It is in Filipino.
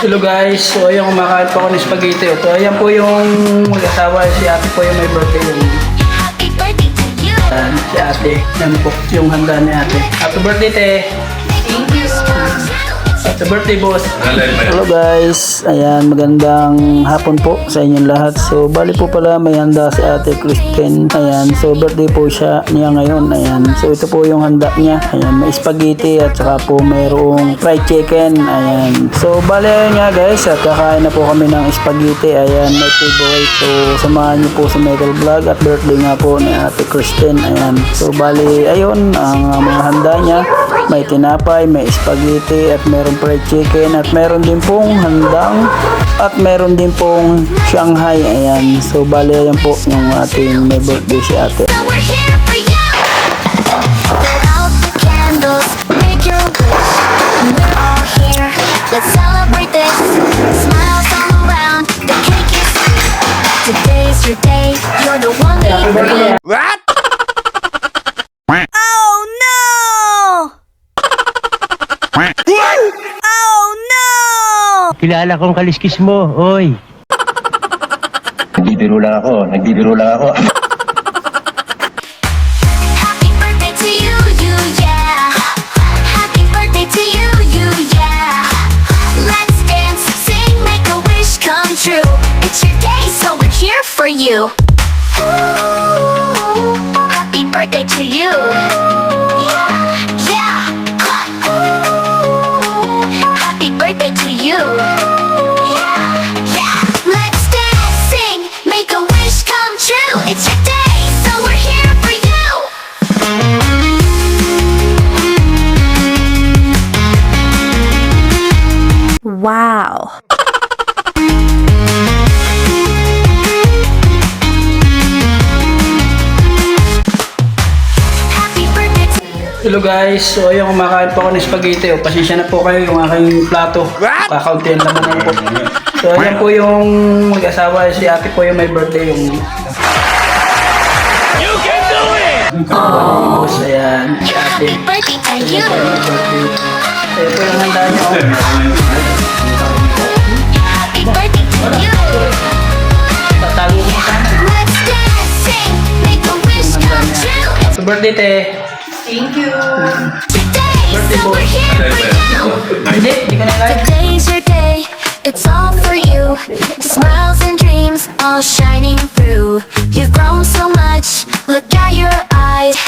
Hello guys, so ayan kumakain po ako ng spaghetti. So ayan po yung mag-asawa, si ate po yung may birthday yung si ate. Yan po yung handa ni ate. Happy birthday te! Thank you. Happy birthday boss! Hello guys, ayan magandang hapon po sa inyong lahat. So bali po pala may handa si ate Kristen. Ayan, so birthday po niya ngayon. Ayan, so ito po yung handa niya. Ayan, may spaghetti at saka po mayroong fried chicken. Ayan, so bali nga guys, at kakain na po kami ng spaghetti. Ayan, may favorite. So samahan niyo po sa Michael Vlog at birthday nga po ni ate Kristen. Ayan, so bali ayun ang mga handa niya. May tinapay, may spaghetti at meron fried chicken at meron din pong handang at meron din pong Shanghai. Ayan, so bali ayan po yung ating may birthday si ate. Let's celebrate this. Smiles all around. The cake is sweet. Today's your day. You're the one we need. What? Oh no! Oh no! Kilala kong kaliskis mo, oy. Nagbibiro lang ako. Happy birthday to you, yeah. Happy birthday to you, yeah. Let's dance, sing, make a wish come true. It's your day, so we're here for you. Ooh, happy birthday to you. Yeah. Ooh, happy birthday to you. Yeah. Let's dance, sing, make a wish come true. It's your day, so we're here for you. Wow. Happy birthday to you. Hello guys, so ayan kumakain po ako ng spaghetti. O pasensya na po kayo yung aking plato. Kakaunti ang laman lang po. So ayan po yung mag-asawa, si ate po yung may birthday yung You can do it! boss. Ayan, si ate. Happy birthday to you. Ayan po yung handa niyo. Happy birthday to you. Tatago ko sana. Let's dance, sing, make a wish come true. Happy birthday te! Today, so we're here for you. Hindi ka na live. Today's your day, it's all for you. Smiles and dreams all shining through. You've grown so much, look at your eyes.